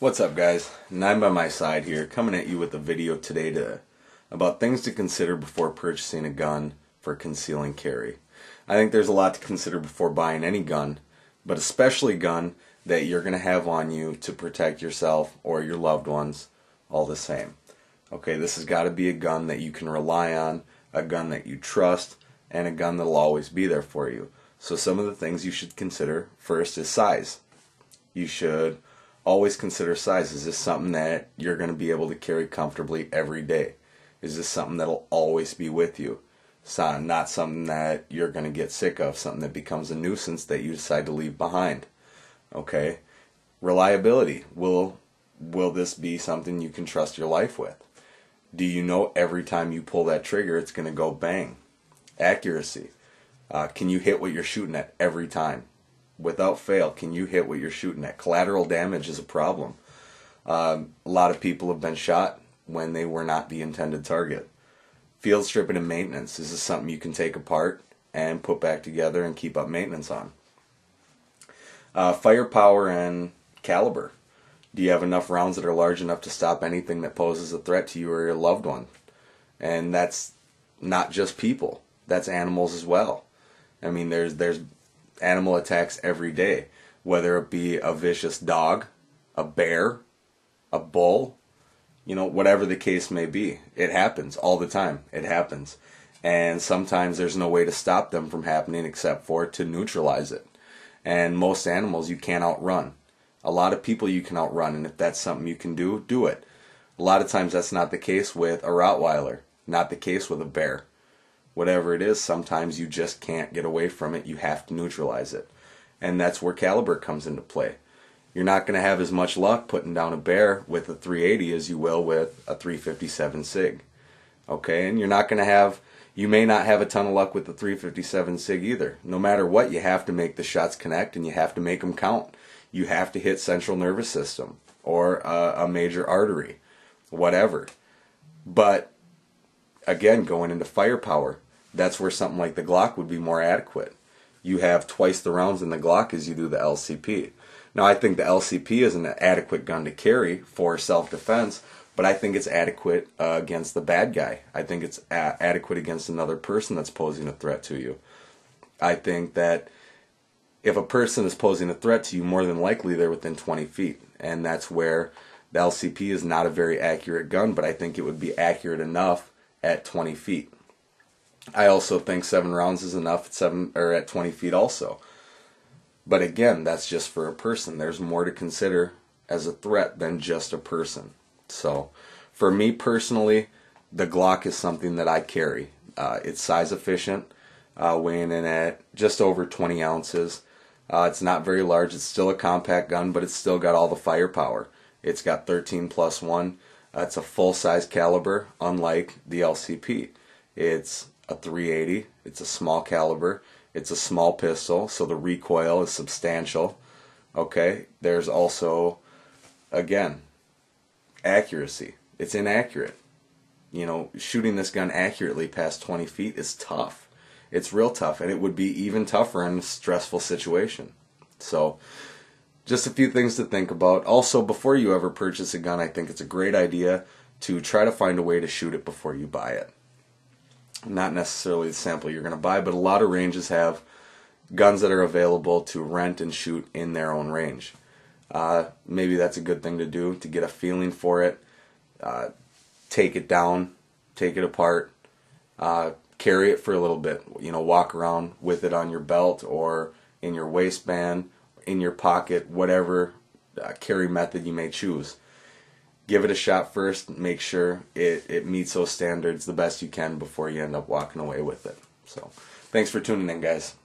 What's up, guys? 9 by my side here, coming at you with a video today about things to consider before purchasing a gun for conceal and carry. I think there's a lot to consider before buying any gun, but especially a gun that you're going to have on you to protect yourself or your loved ones all the same. Okay, this has got to be a gun that you can rely on, a gun that you trust, and a gun that'll always be there for you. So some of the things you should consider first is size. You should always consider size. Is this something that you're going to be able to carry comfortably every day? Is this something that'll always be with you? Not something that you're going to get sick of, something that becomes a nuisance that you decide to leave behind. Okay? Reliability. Will this be something you can trust your life with? Do you know every time you pull that trigger it's going to go bang? Accuracy. Can you hit what you're shooting at every time? Without fail, can you hit what you're shooting at? Collateral damage is a problem. A lot of people have been shot when they were not the intended target. Field stripping and maintenance. Is this something you can take apart and put back together and keep up maintenance on? Firepower and caliber. Do you have enough rounds that are large enough to stop anything that poses a threat to you or your loved one? And that's not just people. That's animals as well. I mean, there's animal attacks every day, whether it be a vicious dog, a bear, a bull, whatever the case may be. It happens all the time. It happens. And sometimes there's no way to stop them from happening except for to neutralize it. And most animals you can't outrun. A lot of people you can outrun, and if that's something you can do, do it. A lot of times that's not the case with a Rottweiler, not the case with a bear. Whatever it is, sometimes you just can't get away from it. You have to neutralize it. And that's where caliber comes into play. You're not going to have as much luck putting down a bear with a 380 as you will with a 357 SIG. Okay? And you may not have a ton of luck with the 357 SIG either. No matter what, you have to make the shots connect and you have to make them count. You have to hit central nervous system or a major artery, whatever. But again, going into firepower, that's where something like the Glock would be more adequate. You have twice the rounds in the Glock as you do the LCP. Now, I think the LCP is an adequate gun to carry for self-defense, but I think it's adequate against the bad guy. I think it's adequate against another person that's posing a threat to you. I think that if a person is posing a threat to you, more than likely they're within 20 feet. And that's where the LCP is not a very accurate gun, but I think it would be accurate enough at 20 feet. I also think 7 rounds is enough at 20 feet also. But again, that's just for a person. There's more to consider as a threat than just a person. So for me personally, the Glock is something that I carry. It's size efficient, weighing in at just over 20 ounces. It's not very large. It's still a compact gun, but it's still got all the firepower. It's got 13+1. It's a full-size caliber, unlike the LCP. It's a 380. It's a small caliber. It's a small pistol, so the recoil is substantial. Okay, there's also, again, accuracy. It's inaccurate. Shooting this gun accurately past 20 feet is tough. It's real tough, and it would be even tougher in a stressful situation. So, just a few things to think about. Also, before you ever purchase a gun, I think it's a great idea to try to find a way to shoot it before you buy it. Not necessarily the sample you're going to buy, but a lot of ranges have guns that are available to rent and shoot in their own range. Maybe that's a good thing to do, to get a feeling for it. Take it down, take it apart, carry it for a little bit. Walk around with it on your belt or in your waistband, in your pocket, whatever carry method you may choose. Give it a shot first. Make sure it meets those standards the best you can before you end up walking away with it. So, thanks for tuning in, guys.